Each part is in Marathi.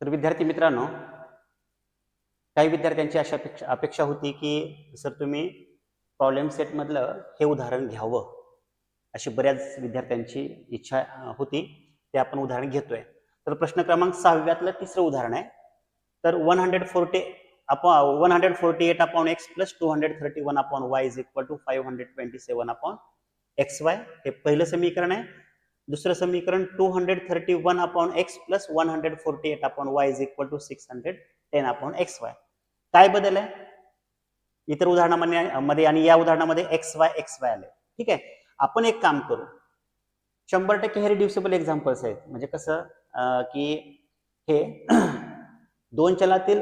तर विद्यार्थी मित्रांनो, काही विद्यार्थ्यांची अशा अपेक्षा होती की सर तुम्ही प्रॉब्लेम सेटमधलं हे उदाहरण घ्यावं, अशी बऱ्याच विद्यार्थ्यांची इच्छा होती. ते आपण उदाहरण घेतोय. तर प्रश्न क्रमांक 6व्यातलं तिसरं उदाहरण आहे. तर 148 upon x plus 231 upon Y is equal to 527 upon x Y हे पहिलं समीकरण आहे. दुसरं समीकरण 231 upon x plus 148 upon Y is equal to 610 upon x Y. काय बदल आहे इतर उदाहरणामध्ये आणि या उदाहरणामध्ये एक्स वाय आले. ठीक आहे, आपण एक काम करू, 100% हे रिड्युसिबल एक्झाम्पल्स आहेत. म्हणजे कसं की हे दोन चलातील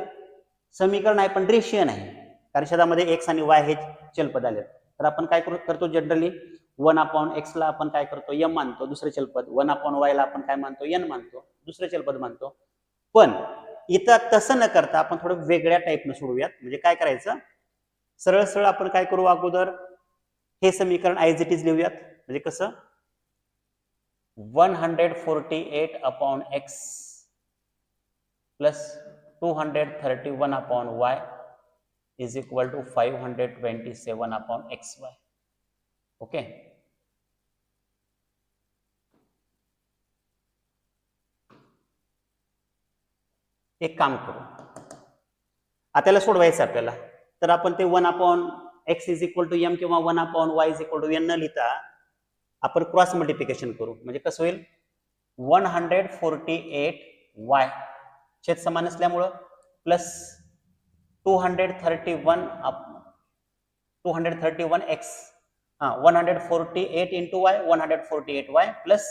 समीकरण आहे पण रेषीय नाही, कारण शेजामध्ये एक्स आणि वाय हे चलपद आले. तर आपण काय करतो जनरली 1 अपॉन एक्स ला आपण काय करतो एम मानतो दुसरे चलपद, 1 अपॉन वाय ला आपण काय मानतो एन मानतो दुसरे चलपद मानतो. पण इथं तसं न करता आपण थोडं वेगळ्या टाईपनं सोडूयात. म्हणजे काय करायचं, सरळ सरळ आपण काय करू, अगोदर हे समीकरण ॲज इट इज लिहूयात. म्हणजे कसं 148 upon x plus 231 upon Y is equal to 527 upon x Y. Okay, एक काम करू, आता सोडवायचं आपल्याला. तर आपण ते 1 upon X is equal to M किंवा 1 upon Y is equal to N न लिहिता आपण क्रॉस मल्टिप्लिकेशन करू. म्हणजे कसं होईल, 148 वाय छेद समान असल्यामुळं plus 231 x 148 into y 148 y plus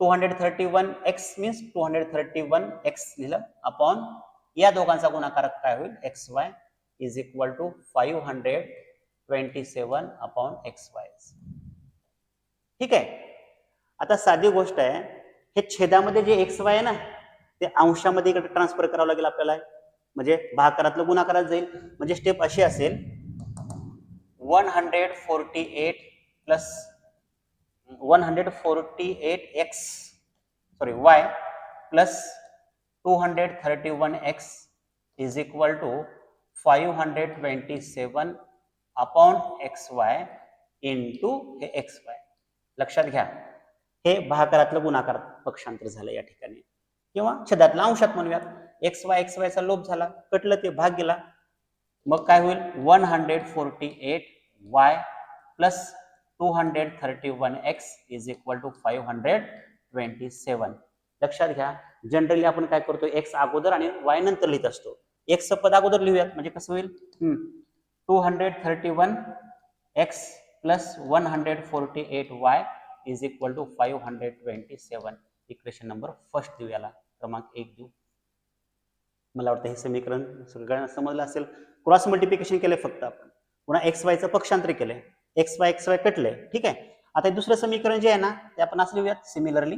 231 x means 231 x लिहिलं अपॉन या दोघांचा गुणाकार काय होईल x y is equal to 527 upon x y. ठीक आहे, आता साधी गोष्ट आहे, हे छेदामध्ये जे एक्स वाय आहे ना ते अंशामध्ये इकडे ट्रान्सफर करावं लागेल आपल्याला. म्हणजे भागाकारातलं गुणाकारात जाईल. म्हणजे स्टेप अशी असेल 148 plus 148 x sorry y plus 231 x is equal to 527 upon x y into हे एक्स वाय. लक्षात घ्या, हे भागाकारातलं गुणाकार पक्षांतर झालं या ठिकाणी, किंवा छेदातलं अंशात म्हणूयात. एक्स वायचा लोप झाला, कटलं ते भाग गेला. मग काय होईल 148 y plus 231 x is equal to 527. लक्षात घ्या, जनरली आपण काय करतो, एक्स अगोदर आणि वाय नंतर लिहित असतो. एक्स पद अगोदर लिहूयात. म्हणजे कसं होईल 231 x plus 148 y is equal to 527. Equation number first देऊ, याला क्रमांक 1 देऊ. मला वाटतं हे समीकरण सगळ्यांना समजलं असेल. क्रॉस मल्टिप्लिकेशन केलंय फक्त आपण, पुन्हा एक्स वायचं पक्षांतर केलंय, एक्स वाय कटलंय. ठीक आहे, आता दुसरं समीकरण जे आहे ना ते आपण असं लिहूयात सिमिलरली.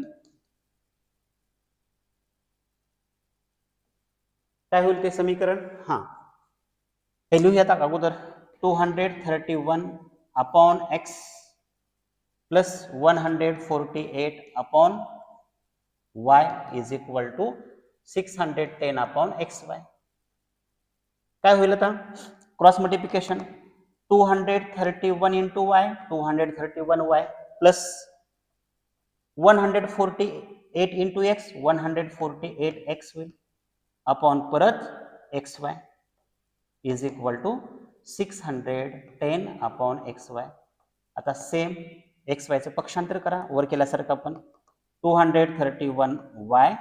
काय होईल ते समीकरण, हे लिहूयात अगोदर 231 upon x plus 148 upon Y is equal to 610 upon x Y. काय होईल आता cross multiplication 231 into y 231 y plus 148 into x 148 x होईल अपॉन परत x y is equal to 610 upon x y. आता सेम एक्स वायचं पक्षांतर करा, वर केल्यासारखं आपण 231 y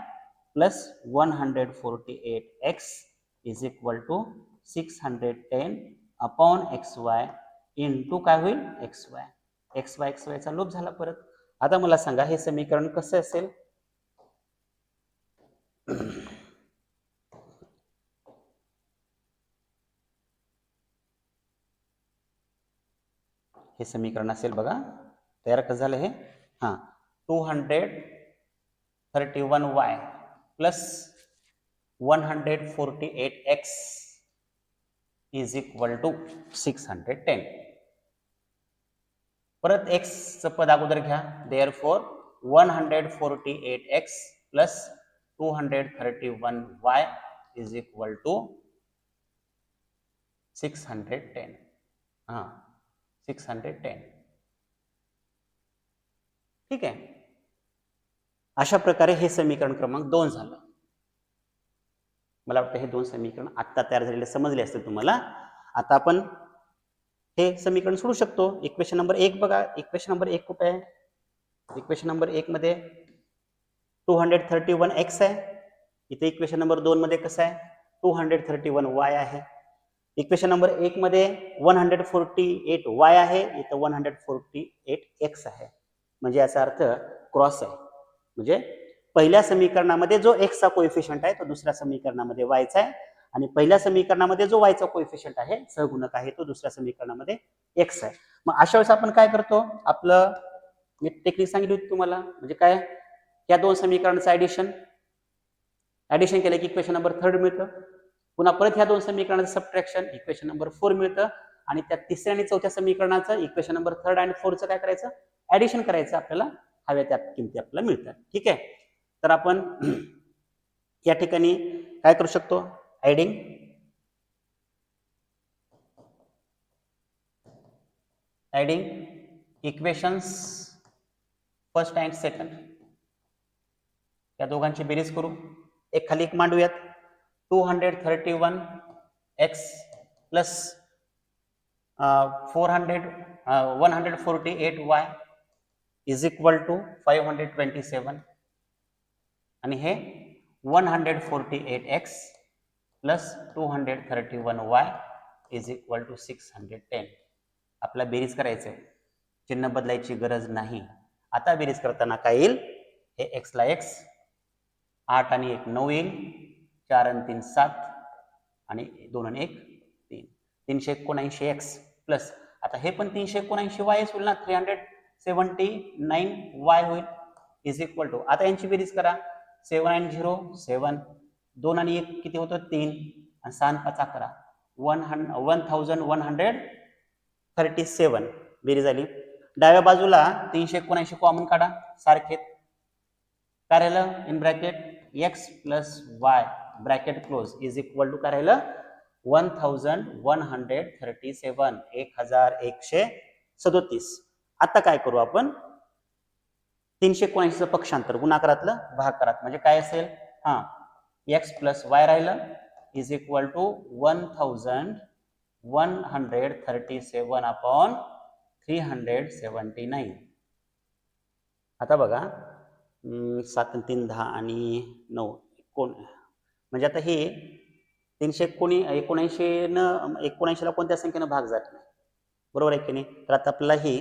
plus 148 x is equal to 610 upon x y into काय होईल एक्स वाय. एक्स वायचा लोप झाला परत. आता मला सांगा हे समीकरण कसं असेल. हे समीकरण असेल बघा, तयार कसं झालं हे, 231 y plus 148 x is equal to 610. परत एक्स पद अगोदर घ्या, therefore 148 x plus 231y is equal to 610. हां 610. ठीक आहे. अशा प्रकारे हे समीकरण क्रमांक 2 झालं. मला वाटतं हे 2 समीकरण आत्ता तयार झालेले समजले असतील तुम्हाला. आता आपण हे समीकरण सोडू शकतो. इक्वेशन नंबर 1 बघा. इक्वेशन नंबर 1 कुठे आहे? इक्वेशन नंबर 1 मध्ये 231x आहे. इथे इक्वेशन नंबर 2 मध्ये कसं आहे? 231y आहे. इक्वेशन नंबर 1 मध्ये 148y आहे. इथं 148x आहे. म्हणजे याचा अर्थ क्रॉस आहे. म्हणजे पहिल्या समीकरणामध्ये जो x चा कोएफिशियंट आहे तो दुसऱ्या समीकरणामध्ये y चा आहे आणि पहिल्या समीकरणामध्ये जो y चा कोएफिशियंट आहे सहगुणक आहे तो दुसऱ्या समीकरणामध्ये x आहे. मग अशा वेळेस आपण काय करतो? आपलं मी टेक्निक सांगितली होती तुम्हाला. म्हणजे काय? या दोन समीकरणाचं ऍडिशन केलं की इक्वेशन नंबर 3 मिळतं. पुन्हा परत ह्या दोन समीकरणाचं सबट्रॅक्शन इक्वेशन नंबर 4 मिळतं आणि त्या तिसऱ्या आणि चौथ्या समीकरणाचं इक्वेशन नंबर 3 आणि 4 चं काय करायचं? ऍडिशन करायचं. आपल्याला हव्या त्या किमती आपल्याला मिळतात. ठीक आहे. तर आपण या ठिकाणी काय करू शकतो? Adding equations first and second या दोघांची बेरीज करू. एक खाली एक मांडूयात. 231x plus 148y is equal to 527 आणि हे 148x plus 231y is equal to 610. आपला बेरीज करायचंय. चिन्ह बदलायची गरज नाही. आता बेरीज करताना काय येईल? हे x ला x, 8 आणि 1 9 येईल, 4 आणि 3 7 आणि 2 आणि 1 3. 379x प्लस आता हे पण 379y होईल ना. 379y होईल इज इक्वल टू. आता यांची बेरीज करा. 7 आणि 0 7, 2 आणि 1 किती होतं? 3 आणि 6 आणि 5 11. 1137 बेरीज झाली. डाव्या बाजूला 379 कॉमन काढा. सारखे काय राहिलं? In bracket x plus y bracket close is equal to काय राहिलं? 1137 1137. आता काय करू आपण? 379 पक्षांतर गुणाकारातलं भागाकारात म्हणजे काय असेल? x प्लस y राहिलं इज इक्वल टू 1137 अपॉन 379. आता बघा 7 आणि 3 10 आणि 9 कोण म्हणजे आता हे 379 न 79 ला कोणत्या संख्येनं भाग जात नाही. बरोबर आहे की नाही? तर आता आपल्याला ही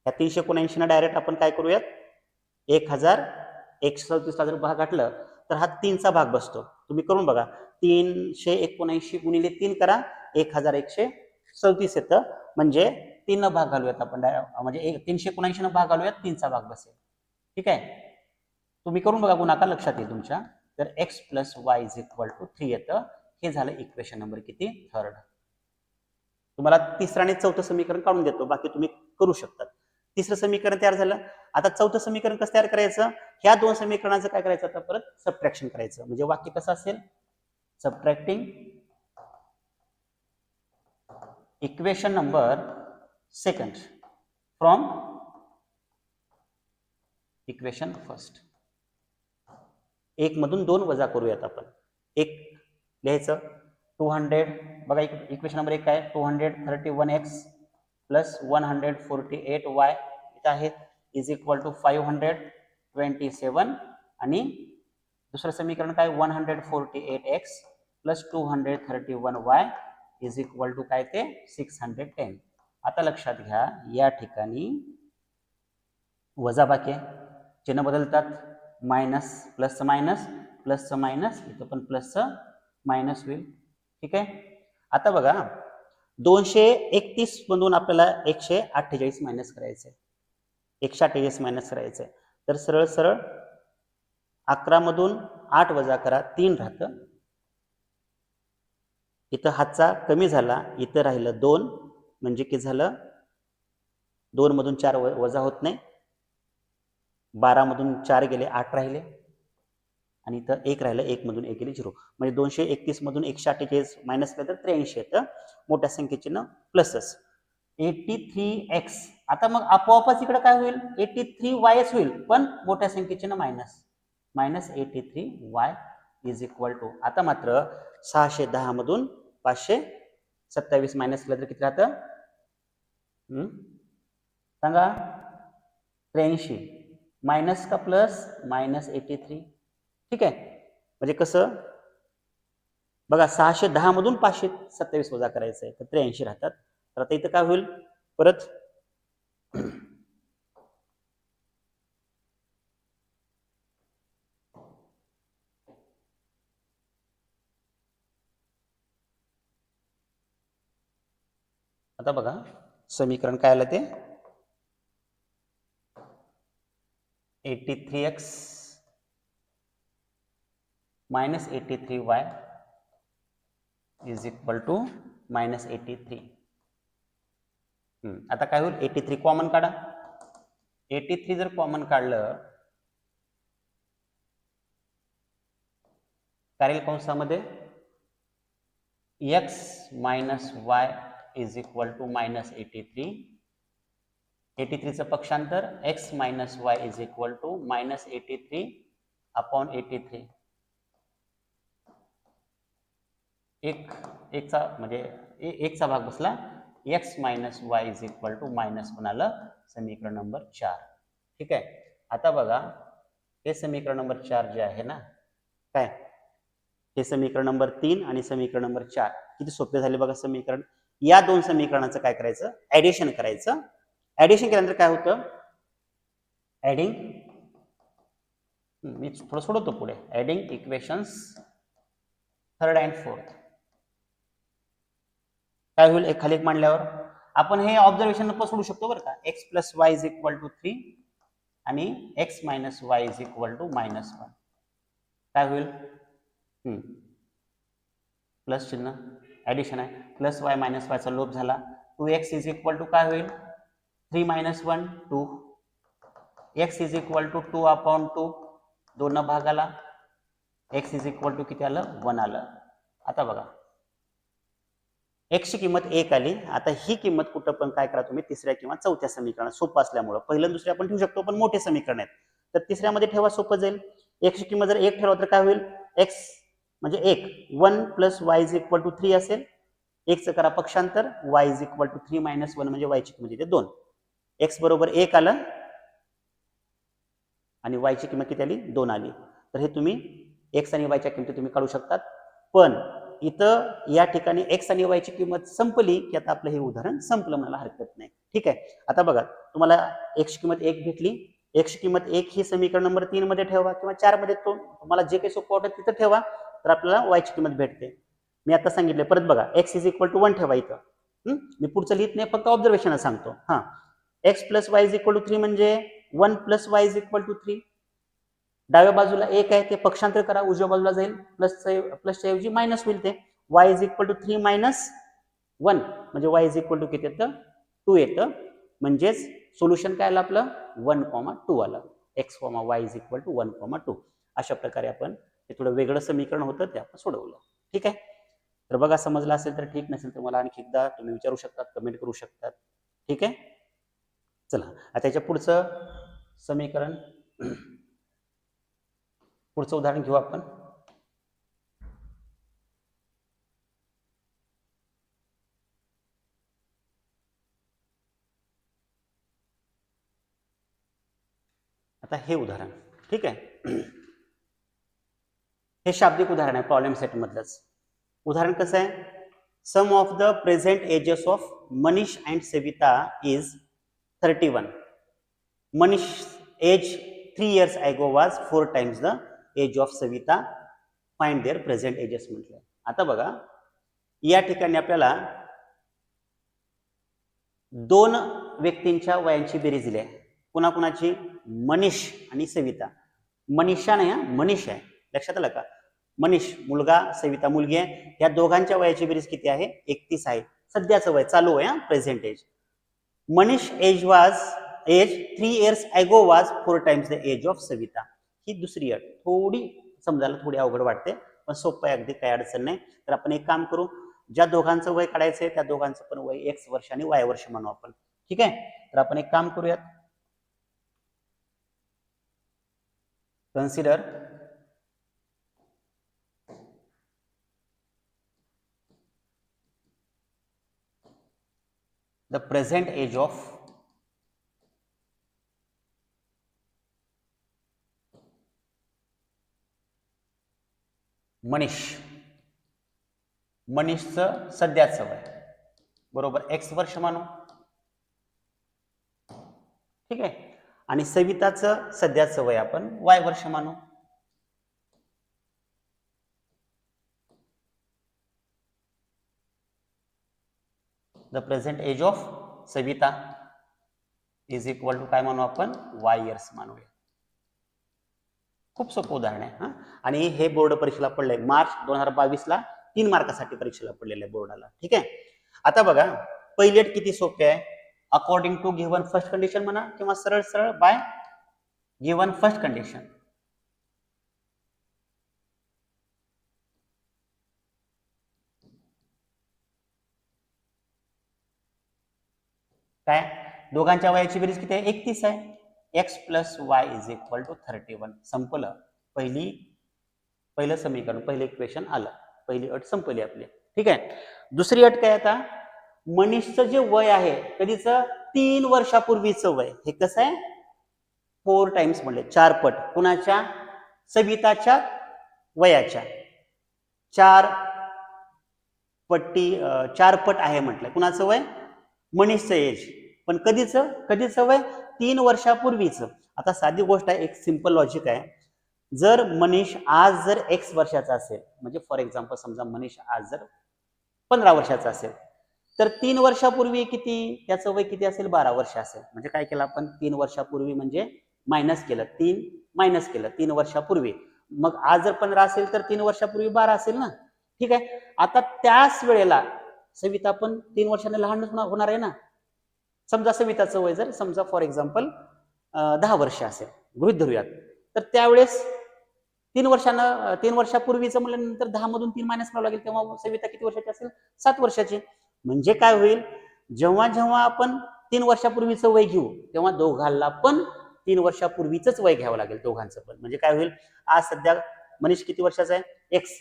या 379 ना डायरेक्ट आपण काय करूयात? 1137 ला जर भाग घातलं तर हा 3 चा भाग बसतो. तुम्ही करून बघा. 379 गुणिले 3 करा. 1137 येतं. म्हणजे 3 न भाग घालूयात आपण. म्हणजे 379 न भाग घालूयात 3 चा भाग बसेल. ठीक आहे. तुम्ही करून बघा. गुणाकार लक्षात येईल तुमच्या. तर x plus y is equal to 3 येतं. हे झालं इक्वेशन नंबर किती? 3. तुम्हाला तिसरं आणि चौथं समीकरण काढून देतो. बाकी तुम्ही करू शकता. तिसरं समीकरण तयार झालं. आता चौथं समीकरण कसं तयार करायचं? ह्या दोन समीकरणाचं काय करायचं? आता परत सबट्रॅक्शन करायचं. म्हणजे वाक्य कसं असेल? Subtracting equation number second from equation first. 1 मधून 2 वजा करूयात आपण. 1 लिहायचं 200. बघा इक्वेशन नंबर 1 काय? 231x प्लस 148y इथं आहे इज इक्वल टू 527 आणि दुसरं समीकरण काय? 148x plus 231y is equal to काय? ते 610. आता लक्षात घ्या या ठिकाणी वजाबाकी चिन्ह बदलतात. Minus plus minus plus minus इथं पण प्लस मायनस होईल. ठीक आहे. आता बघा 231 मधून आपल्याला 148 मायनस करायचंय. 148 मायनस करायचंय. तर सरळ सरळ 11 मधून 8 वजा करा. 3 राहतं. इथं हातचा कमी झाला. इथं राहिलं 2 म्हणजे की झालं 2 मधून 4 वजा होत नाही. 12 मधून 4 गेले 8 राहिले आणि इथं 1 राहिलं, 1 मधून 1 गेले 0, म्हणजे 231 मधून 148 मायनस केलं तर 83 येतं. मोठ्या संख्येचे न प्लसच. 83x. आता मग आपोआपच इकडे काय होईल, 83y होईल, पण मोठ्या संख्येचे न minus 83y is equal to. आता मात्र 610 मधून 527 मायनस केलं तर किती राहतं सांगा, 83 मायनस का प्लस, -83. ठीक आहे, म्हणजे कसं बघा, 610 मधून 527 वजा करायचं आहे तर 83 राहतात. तर आता इथं काय होईल परत, आता बघा समीकरण काय आलं ते, 83x minus 83y is equal to -83. आता काय होईल, 83 कॉमन काढा. 83 जर कॉमन काढलं, काय कंसामध्ये x minus y is equal to -83. 83चं पक्षांतर x minus y is equal to -83 upon 83. एकचा म्हणजे एकचा भाग बसला, x minus y is equal to -1 आलं समीकरण नंबर 4. ठीक आहे. आता बघा हे समीकरण नंबर 4 जे आहे ना, काय हे समीकरण नंबर 3 आणि समीकरण नंबर 4 किती सोपे झाले बघा समीकरण. या दोन समीकरणाचं काय करायचं, ऍडिशन करायचं. ऍडिशन केल्यानंतर काय होतं, ऍडिंग, मी थोडं सोडवतो पुढे, adding equations third and fourth. काय होईल, एक खाली एक मांडल्यावर आपण हे ऑब्झर्वेशन पण सोडू शकतो बरं का. x plus y is equal to 3 आणि x minus y is equal to -1. काय होईल, प्लस चिन्ह, ऍडिशन आहे, प्लस वाय मायनस वायचा लोप झाला. 2x इज इक्वल टू काय होईल, 3 minus 1 2. x is equal to 2 upon 2, 2 भागाला x इज इक्वल टू किती आलं, 1 आलं. आता बघा x ची किंमत 1 आली. आता ही किंमत कुठं पण काय करा तुम्ही, तिसऱ्या किंवा चौथ्या समीकरणात, सोपं असल्यामुळं. पहिलं दुसरे आपण ठेवू शकतो, पण मोठे समीकरण आहेत तर तिसऱ्यामध्ये ठेवा, सोपं जाईल. x ची किंमत जर 1 ठेवलं तर काय होईल, x म्हणजे 1, 1 plus y is equal to 3 असेल. 1 चं करा पक्षांतर, y is equal to 3 minus 1 म्हणजे y ची किंमत इथे 2. x बरोबर 1 आलं आणि y ची किंमत किती आली, 2 आली. तर हे तुम्ही x आणि y च्या किमती तुम्ही काढू शकतात. पण इथं या ठिकाणी x आणि y ची किंमत संपली की आता आपलं हे उदाहरण संपलं, म्हणायला हरकत नाही. ठीक आहे. आता बघा, तुम्हाला x ची किंमत 1 भेटली. x ची किंमत 1 ही समीकरण नंबर 3 मध्ये ठेवा किंवा 4 मध्ये, तुम्हाला जे काही सोपं वाटत तिथं ठेवा, तर आपल्याला y ची किंमत भेटते. मी आता सांगितलं, परत बघा, x इज इक्वल टू 1 ठेवा इथं. मी पुढचं लिहित नाही, फक्त ऑब्झर्वेशन सांगतो. हा, x plus y is equal to 3 म्हणजे 1 plus y is equal to 3. डाव्या बाजूला 1 आहे, ते पक्षांतर करा, उजव्या बाजूला जाईल, प्लसच्या ऐवजी मायनस होईल. ते y is equal to 3 minus 1 म्हणजे y इज इक्वल टू किती येतं, 2 येतं. म्हणजेच सोल्युशन काय आलं आपलं, 1,2 आलं. x, y is equal to 1,2. अशा प्रकारे आपण हे थोडं वेगळं समीकरण होतं ते आपण सोडवलं. ठीक आहे. तर बघा, समजलं असेल तर ठीक, नसेल तर मला आणखी एकदा तुम्ही विचारू शकतात, कमेंट करू शकतात. ठीक आहे. चला आता याच्या पुढचं समीकरण, पुढचं उदाहरण घेऊ आपण. आता हे उदाहरण, ठीक आहे, हे शाब्दिक उदाहरण आहे प्रॉब्लेम सेट मधलंच. उदाहरण कसं आहे, sum of the present ages of Manish and Savita is 31. Manish age 3 years ago was 4 times the age of Savita. Find their present ages म्हटलंय. आता बघा, या ठिकाणी आपल्याला दोन व्यक्तींच्या वयांची बेरीज दिली आहे. कुणाकुणाची, मनीष आणि सविता. मनीषा नाही, मनीष आहे, लक्षात आलं का. मनीष मुलगा, सविता मुलगी आहे. या दोघांच्या वयाची बेरीज किती आहे, 31 आहे. सध्याचं वय, चालू आहे, present age. Manish age 3 years ago was 4 times the age of Savita. ही दुसरी अट, थोडी समजायला थोडी अवघड वाटते, पण सोपं आहे अगदी, काही अडचण नाही. तर आपण एक काम करू, ज्या दोघांचं वय काढायचंय त्या दोघांचं पण वय एक्स वर्ष आणि वाय वर्ष म्हणू आपण. ठीक आहे, तर आपण एक काम करूयात. Consider the present age of Manish. मनीषचं सध्याचं वय बरोबर एक्स वर्ष मानू. ठीक आहे, आणि सविताचं सध्याचं वय आपण वाय वर्ष मानू. The present age of Savita is equal to काय मानू आपण, वाय इयर्स मानूया. खूप सोपं उदाहरण आहे. हा, आणि हे बोर्ड परीक्षेला पडलंय मार्च 2022 ला, 3 मार्कासाठी परीक्षेला पडलेलं आहे बोर्डाला. ठीक आहे, आता बघा पहिली अट किती सोपी आहे. According to given first condition म्हणा, किंवा सरळ सरळ बाय गिव्हन फर्स्ट कंडिशन. काय, दोघांच्या वयाची बेरीज किती आहे, 31 आहे. X plus y is equal to 31. संपलं पहिलं समीकरण, पहिलं इक्वेशन आलं, पहिली अट संपली आपली. ठीक आहे, दुसरी अट काय, आता मनीषचं जे वय आहे कधीचं, 3 वर्षापूर्वीचं वय, हे कसं आहे 4 टाइम्स म्हणले, 4 पट. कुणाच्या, सविताच्या वयाच्या 4 पट आहे म्हटलं. कुणाचं वय, मनीषचं एज, पण कधीचं वय, 3 वर्षापूर्वीचं. आता साधी गोष्ट आहे, एक सिंपल लॉजिक आहे. जर मनीष आज जर एक्स वर्षाचा असेल, म्हणजे फॉर एक्झाम्पल समजा मनीष आज जर 15 वर्षाचा असेल, तर 3 वर्षापूर्वी किती, त्याचं वय किती असेल, 12 वर्ष असेल. म्हणजे काय केलं आपण, 3 वर्षापूर्वी म्हणजे मायनस केलं, 3 वर्षापूर्वी. मग आज जर 15 असेल तर 3 वर्षापूर्वी 12 असेल ना. ठीक आहे, आता त्याच वेळेला सविता पण 3 वर्षांनी लहान होणार आहे ना. समजा सविताचं वय जर समजा फॉर एक्झाम्पल 10 वर्ष असेल, गृहीत धरूयात, तर त्यावेळेस 3 वर्षापूर्वीचं म्हटल्यानंतर 10 मधून 3 मायनस करावं लागेल, तेव्हा सविता किती वर्षाची असेल, 7 वर्षाची. म्हणजे काय होईल, जेव्हा जेव्हा आपण 3 वर्षापूर्वीचं वय घेऊ तेव्हा दोघांना पण 3 वर्षापूर्वीच वय घ्यावं लागेल, दोघांचं पण. म्हणजे काय होईल, आज सध्या मनीष किती वर्षाचा आहे, एक्स,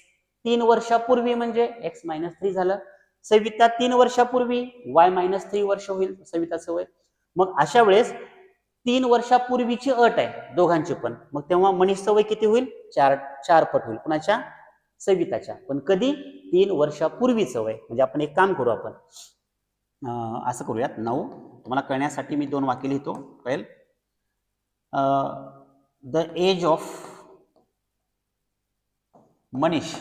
3 वर्षापूर्वी म्हणजे एक्स मायनस 3 झालं. सविता 3 वर्षापूर्वी वाय मायनस 3 वर्ष होईल सविताचं वय. मग अशा वेळेस 3 वर्षापूर्वीची अट आहे दोघांची पण, मग तेव्हा मनीषचं वय किती होईल, 4 पट होईल. कुणाच्या, सविताच्या. पण कधी, 3 वर्षापूर्वीचं वय. म्हणजे आपण एक काम करू, आपण असं करूयात 9, तुम्हाला कळण्यासाठी मी 2 वाक्य लिहितो. कळेल, the age of Manish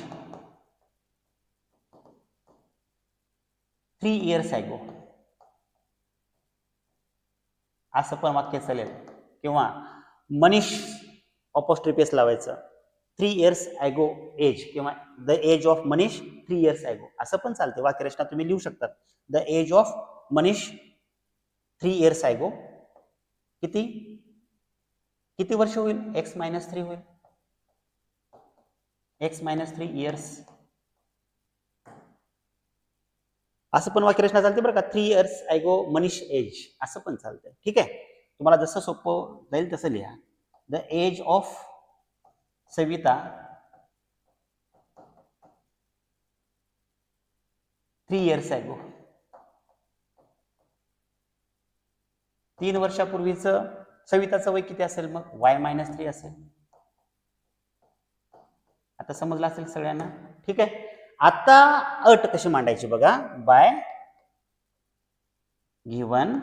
3 years ago, असं पण वाक्य चालेल. किंवा मनीष अपॉस्ट्रोफी लावायचं, 3 years ago एज, किंवा the age of Manish 3 years ago असं पण चालते. वाक्यरचना तुम्ही लिहू शकता. The age of Manish 3 years ago किती वर्ष होईल, एक्स मायनस 3 होईल, एक्स मायनस 3 years. असं पण वाक्यरचना चालते बरं का, 3 years ago मनीष एज, असं पण चालतंय. ठीक आहे, तुम्हाला जसं सोपं जाईल तसं लिहा. The age of Savita 3 years ago. 3 वर्षापूर्वीचं सविताचं वय किती असेल, मग वाय मायनस 3 असेल. आता समजलं असेल सगळ्यांना. ठीक आहे, आता अट कशी मांडायची बघा, बाय गिव्हन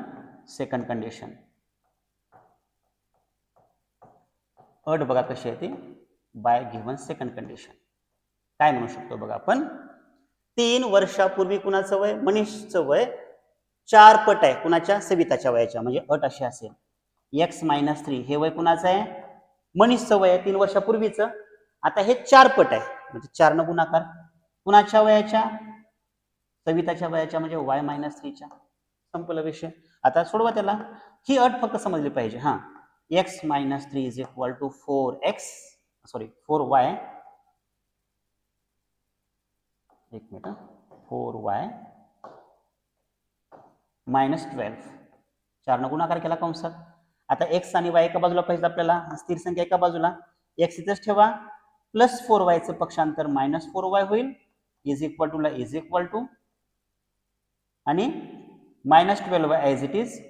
सेकंड कंडिशन. अट बघा कशी आहे ती, बाय गिव्हन सेकंड कंडिशन. काय म्हणू शकतो बघा आपण, 3 वर्षापूर्वी कुणाचं वय, मनीषचं वय 4 पट आहे कुणाच्या, सविताच्या वयाच्या. म्हणजे अट अशी असेल, एक्स मायनस 3 हे वय कुणाचं आहे, मनीषचं वय आहे 3 वर्षापूर्वीचं. आता हे 4 पट आहे, म्हणजे 4 न गुणाकार, कुणाच्या वयाच्या, सविताच्या वयाच्या, म्हणजे वाय मायनस 3च्या. संपला विषय. आता सोडवा त्याला, ही अट फक्त समजली पाहिजे. हा, x minus 3 is equal to 4x sorry 4y, एक मिनिट, 4y मायनस 12, 4 गुणाकार केला कंसात. आता x आणि y एका बाजूला पाहिजे आपल्याला, स्थिर संख्या एका बाजूला, x इथंच ठेवा, प्लस 4y चं पक्षांतर मायनस 4y होईल, इज इक्वल टू ला इज इक्वल टू, आणि minus 12y as it is,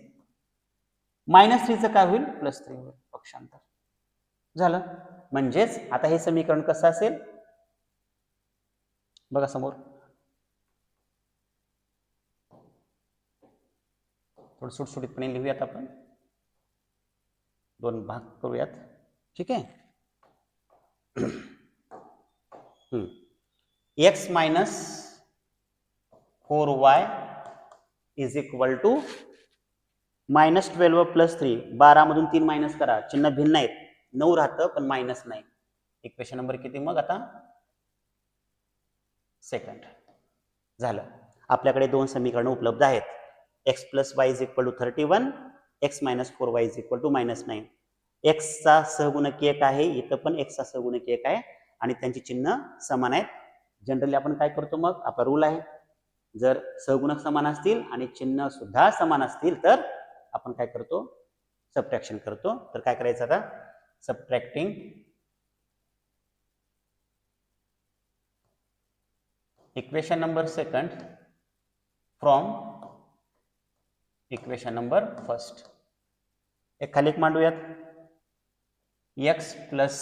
minus 3 चं काय होईल, प्लस 3 होईल पक्षांतर. झालं. म्हणजेच आता हे समीकरण कसं असेल बघा समोर, थोडं सुटसुटीतपणे लिहूयात आपण, 2 भाग करूयात. ठीक आहे. x minus 4y is equal to minus 12 plus 3, 12 मधून 3 मायनस करा, चिन्ह भिन्न आहेत, 9 राहतं पण मायनस नाही. इक्वेशन नंबर किती मग आता, सेकंड. झालं. आपल्याकडे 2 समीकरणं उपलब्ध आहेत. x plus y is equal to 31, x minus 4y is equal to minus 9. x चा सहगुणक 1 आहे, इथं पण x चा सहगुणक 1 आहे, आणि त्यांची चिन्ह समान आहेत. जनरली आपण काय करतो मग, आपला रूल आहे, जर सहगुणक समान असतील आणि चिन्ह सुद्धा समान असतील तर आपण काय करतो, सबट्रॅक्शन करतो. तर काय करायचं आता, subtracting equation number second from equation number first. एक खाली एक मांडूयात, x plus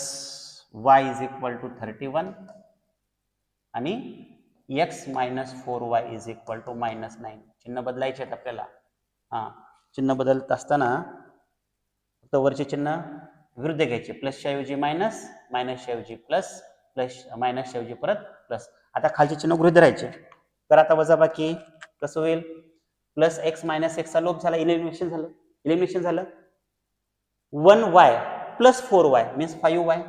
y is equal to 31 आणि x minus 4y is equal to minus 9. चिन्ह बदलायचे आहेत आपल्याला. हां, चिन्ह बदलत असताना फक्त वरचे चिन्ह विरुद्ध घ्यायचे, प्लसच्या ऐवजी मायनस, मायनसच्या ऐवजी प्लस, प्लस मायनसच्या ऐवजी परत प्लस. आता खालचे चिन्ह गृहीत धरायचे. तर आता वजाबाकी कसं होईल, प्लस एक्स मायनस एक्सचा लोप झाला, इलिमिनेशन झालं. 1y plus 4y means 5y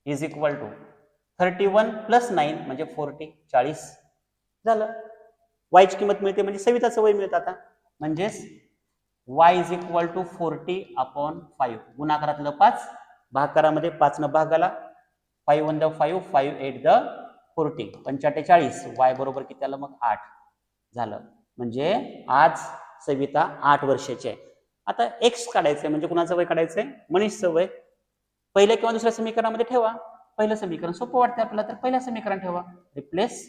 is equal to 31 plus 9 म्हणजे 40 झालं. y ची किंमत मिळते म्हणजे सविताचं वय मिळतं आता. म्हणजेच y इज इक्वल टू 40/5. गुणाकारातलं 5, भागाकारामध्ये 5 न भागाला, 5 1 द 5, 5 8 द 40, 45. y बरोबर किती आलं मग 8 झालं. म्हणजे आज सविता 8 वर्षाची आहे. आता x काढायचंय म्हणजे कुणाचं वय काढायचंय, मनीषचं वय. पहिल्या किंवा दुसऱ्या समीकरणामध्ये ठेवा. पहिलं समीकरण सोपं वाटतं आपल्याला, तर पहिलं समीकरण ठेवा. Replace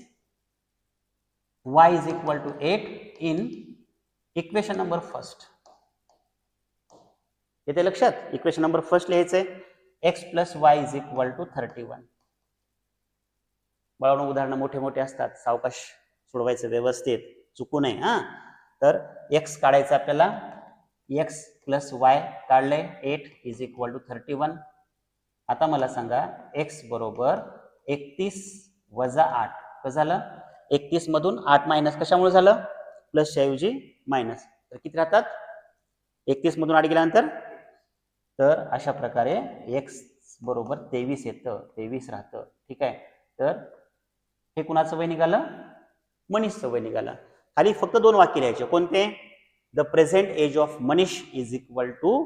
y is equal to 8 in equation number first. येते लक्षात, इक्वेशन नंबर फर्स्ट लिहायचंय, x plus y is equal to 31. बाळांनो उदाहरणं मोठे मोठे असतात, सावकाश सोडवायचं, व्यवस्थित, चुकू नये. हा, तर x काढायचं आपल्याला, x प्लस वाय काढले, 8 इज इक्वल टू 31. आता मला सांगा x बरोबर 31 वजा 8 कसं झालं, 31 मधून 8 मायनस कशामुळे झालं, प्लसच्या ऐवजी मायनस. तर किती राहतात, 31 मधून 8 गेल्यानंतर, तर अशा प्रकारे x बरोबर 23 येतं, 23 राहतं. ठीक आहे. तर हे कुणाचं वय निघालं, मनीषचं वय निघालं. खाली फक्त 2 वाक्य लिहायचे. कोणते, the present age of Manish is equal to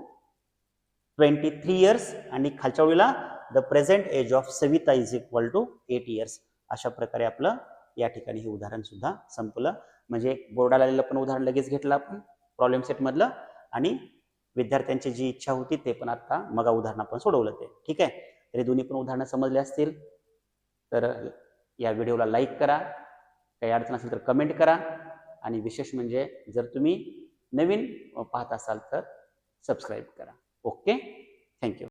23 years, आणि खालच्या ओळीला the present age of Savita is equal to 8 years. अशा प्रकारे आपलं या ठिकाणी हे उदाहरण सुद्धा संपलं. म्हणजे बोर्डाला आलेलं पण उदाहरण लगेच घेतलं आपण प्रॉब्लेम सेट मधलं, आणि विद्यार्थ्यांची जी इच्छा होती ते पण आता मगा उदाहरण आपण सोडवलं ते. ठीक आहे. तरी दोन्ही पण उदाहरणं समजले असतील तर या व्हिडिओला लाईक करा, काही अडचण असेल तर कमेंट करा, आणि विशेष म्हणजे जर तुम्ही नवीन पाहत असाल तर सबस्क्राईब करा. Okay, thank you.